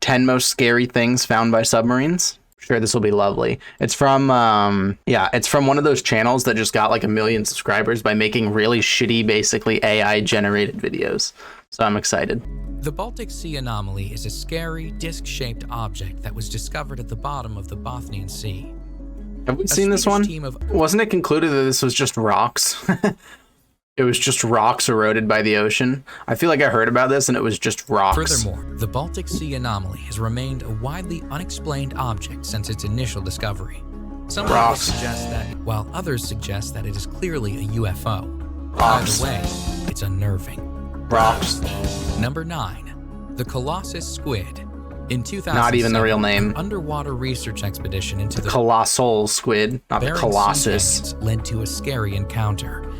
10 most scary things found by submarines. Sure, this will be lovely. It's from it's from one of those channels that just got like 1 million subscribers by making really shitty, basically AI generated videos. So I'm excited. The Baltic Sea Anomaly is a scary, disc-shaped object that was discovered at the bottom of the Bothnian Sea. Have we seen this one? Wasn't it concluded that this was just rocks? It was just rocks eroded by the ocean. I feel like I heard about this and it was just rocks. Furthermore, the Baltic Sea Anomaly has remained a widely unexplained object since its initial discovery. Some people suggest that, while others suggest that it is clearly a UFO. Rocks. Either way, it's unnerving. Rocks. Number 9. The Colossus Squid. In 2007, not even the real name. An underwater research expedition into the colossal squid, not the Colossus, led to a scary encounter.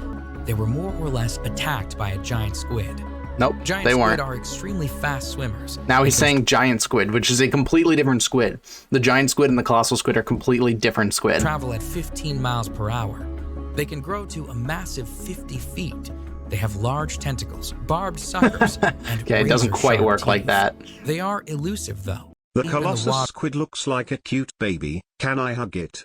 They were more or less attacked by a giant squid. Nope, giant they weren't. Squid are extremely fast swimmers. Now he's saying giant squid, which is a completely different squid. The giant squid and the colossal squid are completely different squid. Travel at 15 miles per hour. They can grow to a massive 50 feet. They have large tentacles, barbed suckers, and okay, it doesn't quite work teeth. Like that. They are elusive, though. The Colossus Squid looks like a cute baby. Can I hug it?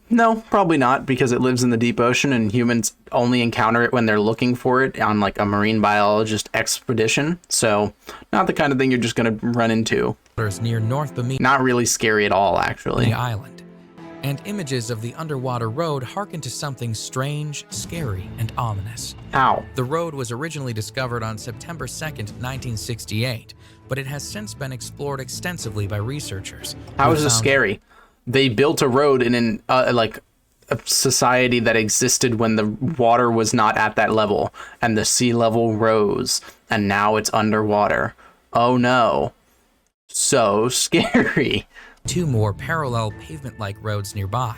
No, probably not, because it lives in the deep ocean and humans only encounter it when they're looking for it on like a marine biologist expedition. So not the kind of thing you're just going to run into. Near North Bimini. Not really scary at all, actually. The island. And images of the underwater road harken to something strange, scary, and ominous. How? The road was originally discovered on September 2nd, 1968, but it has since been explored extensively by researchers. How is this scary? They built a road in an like a society that existed when the water was not at that level and the sea level rose and now it's underwater. Oh no. So scary. 2 more parallel pavement-like roads nearby.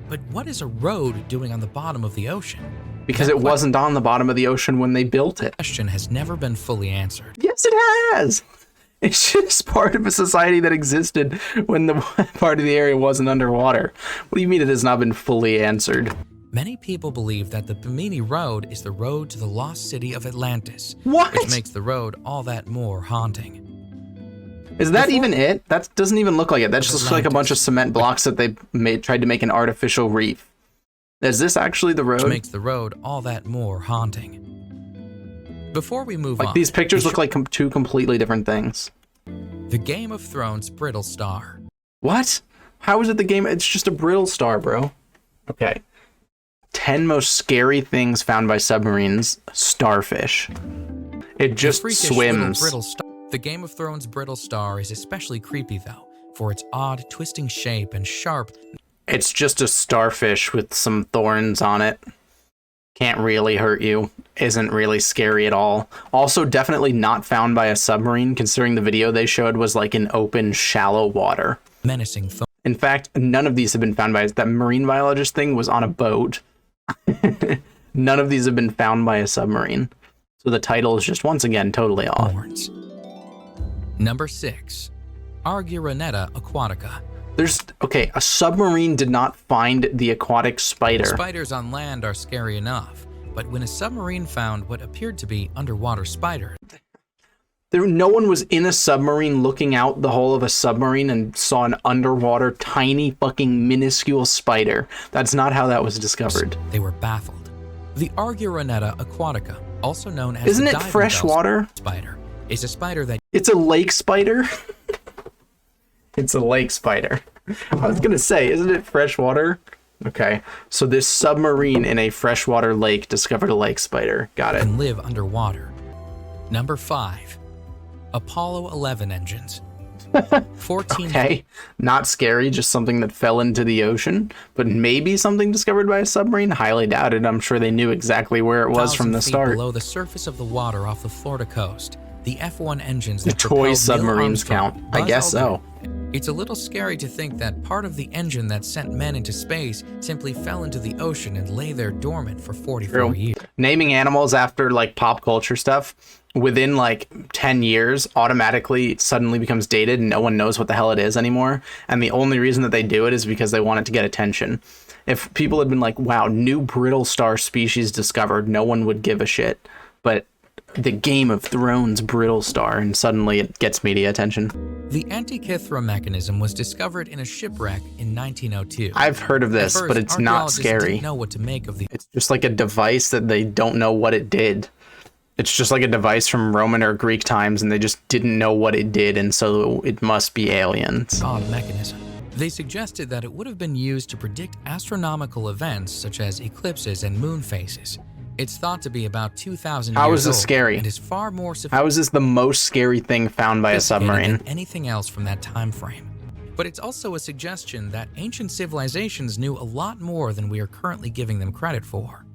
But what is a road doing on the bottom of the ocean? Because it wasn't on the bottom of the ocean when they built it. The question has never been fully answered. Yes, it has. It's just part of a society that existed when the part of the area wasn't underwater. What do you mean it has not been fully answered? Many people believe that the Bimini Road is the road to the lost city of Atlantis. What? Which makes the road all that more haunting. Is that even it? That doesn't even look like it. That just looks like a bunch of cement blocks that they tried to make an artificial reef. Is this actually the road? Which makes the road all that more haunting. Before we move on, these pictures look like 2 completely different things. The Game of Thrones brittle star. What? How is it the game? It's just a brittle star, bro. Okay. 10 most scary things found by submarines. Starfish. It just swims. The Game of Thrones brittle star is especially creepy, though, for its odd twisting shape and sharp. It's just a starfish with some thorns on it. Can't really hurt you. Isn't really scary at all. Also, definitely not found by a submarine, considering the video they showed was like in open, shallow water. Menacing. In fact, none of these have been found by that marine biologist thing was on a boat. None of these have been found by a submarine. So the title is just once again totally off. Horns. Number 6. Arguronetta aquatica. Okay, a submarine did not find the aquatic spider. Spiders on land are scary enough, but when a submarine found what appeared to be underwater spider, no one was in a submarine looking out the hole of a submarine and saw an underwater tiny fucking minuscule spider. That's not how that was discovered. They were baffled. The Arguronetta aquatica, also known as Isn't it freshwater spider, is a spider that... It's a lake spider? It's a lake spider. I was gonna say, isn't it freshwater? Okay, so this submarine in a freshwater lake discovered a lake spider. Got it. Can live underwater. Number 5. Apollo 11 engines. 14. Okay, not scary, just something that fell into the ocean, but maybe something discovered by a submarine. Highly doubted. I'm sure they knew exactly where it was from the start. Below the surface of the water off the Florida coast, the F-1 engines the that toy submarines count. I guess so. It's a little scary to think that part of the engine that sent men into space simply fell into the ocean and lay there dormant for 44 years. Naming animals after like pop culture stuff within like 10 years automatically suddenly becomes dated and no one knows what the hell it is anymore. And the only reason that they do it is because they want it to get attention. If people had been like, wow, new brittle star species discovered, no one would give a shit. But the Game of Thrones brittle star, and suddenly it gets media attention. The Antikythera Mechanism was discovered in a shipwreck in 1902. I've heard of this, but it's not scary. Didn't know what to make of the. It's just like a device that they don't know what it did. It's just like a device from Roman or Greek times, and they just didn't know what it did, and so it must be aliens. Odd mechanism. They suggested that it would have been used to predict astronomical events such as eclipses and moon phases. It's thought to be about 2,000 years old. How is this scary? And is far more How is this the most scary thing found by a submarine? than anything else from that time frame. But it's also a suggestion that ancient civilizations knew a lot more than we are currently giving them credit for.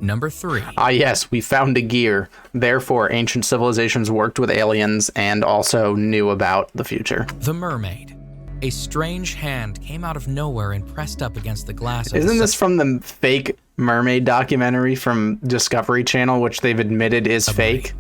Number 3. Ah yes, we found a gear. Therefore, ancient civilizations worked with aliens and also knew about the future. The Mermaid. A strange hand came out of nowhere and pressed up against the glass of Isn't this from the fake Mermaid documentary from Discovery Channel, which they've admitted is fake?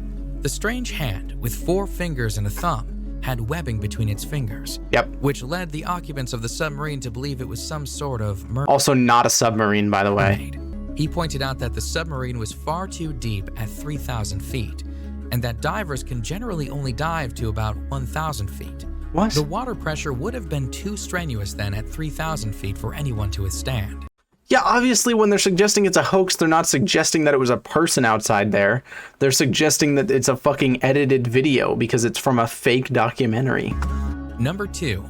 The strange hand, with 4 fingers and a thumb, had webbing between its fingers. Yep. Which led the occupants of the submarine to believe it was some sort of Also not a submarine, by the way. mermaid. He pointed out that the submarine was far too deep at 3,000 feet, and that divers can generally only dive to about 1,000 feet. What? The water pressure would have been too strenuous then at 3,000 feet for anyone to withstand. Yeah, obviously when they're suggesting it's a hoax, they're not suggesting that it was a person outside there. They're suggesting that it's a fucking edited video because it's from a fake documentary. Number 2.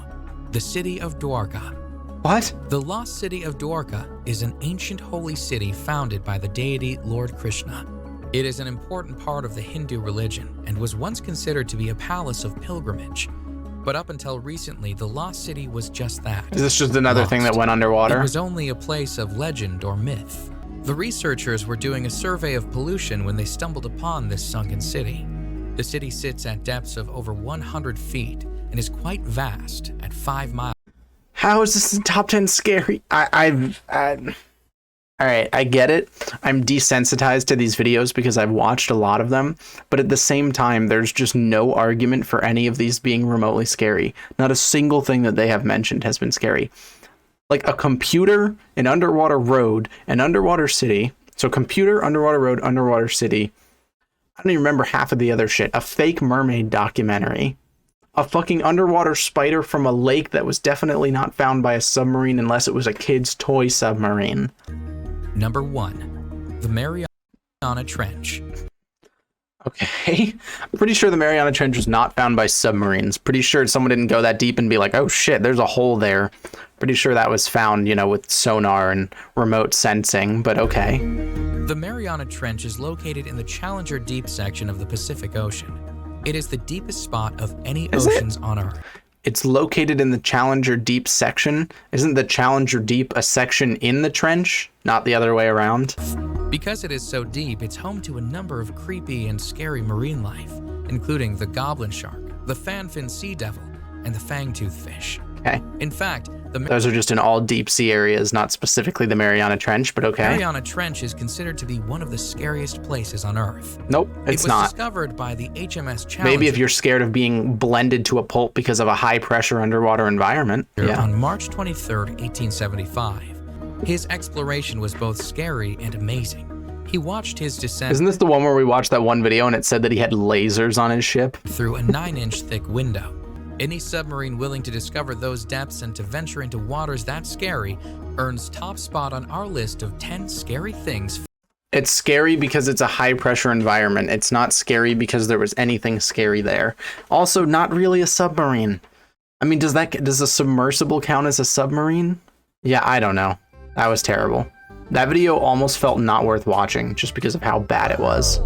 The City of Dwarka. What? The lost city of Dwarka is an ancient holy city founded by the deity Lord Krishna. It is an important part of the Hindu religion and was once considered to be a palace of pilgrimage. But up until recently, the lost city was just that. Is this just another thing that went underwater? It was only a place of legend or myth. The researchers were doing a survey of pollution when they stumbled upon this sunken city. The city sits at depths of over 100 feet and is quite vast at 5 miles. How is this in top 10 scary? All right, I get it. I'm desensitized to these videos because I've watched a lot of them, but at the same time, there's just no argument for any of these being remotely scary. Not a single thing that they have mentioned has been scary. Like a computer, an underwater road, an underwater city. So computer, underwater road, underwater city. I don't even remember half of the other shit. A fake mermaid documentary. A fucking underwater spider from a lake that was definitely not found by a submarine unless it was a kid's toy submarine. Number 1. The Mariana Trench. Okay. I'm pretty sure the Mariana Trench was not found by submarines. Pretty sure someone didn't go that deep and be like, oh shit, there's a hole there. Pretty sure that was found, you know, with sonar and remote sensing, but okay. The Mariana Trench is located in the Challenger Deep section of the Pacific Ocean. It is the deepest spot of any oceans on Earth. It's located in the Challenger Deep section. Isn't the Challenger Deep a section in the trench, not the other way around? Because it is so deep, it's home to a number of creepy and scary marine life, including the goblin shark, the fanfin sea devil, and the fangtooth fish. Okay. In fact, those are just in all deep sea areas, not specifically the Mariana Trench, but okay. Mariana Trench is considered to be one of the scariest places on Earth. Nope, it's not. It was discovered by the HMS Challenger. Maybe if you're scared of being blended to a pulp because of a high-pressure underwater environment. Yeah. On March 23rd, 1875. His exploration was both scary and amazing. He watched his descent. Isn't this the one where we watched that one video and it said that he had lasers on his ship? Through a 9-inch thick window. Any submarine willing to discover those depths and to venture into waters that scary earns top spot on our list of 10 scary things. It's scary because it's a high pressure environment. It's not scary because there was anything scary there. Also, not really a submarine. I mean, does a submersible count as a submarine? Yeah, I don't know. That was terrible. That video almost felt not worth watching just because of how bad it was.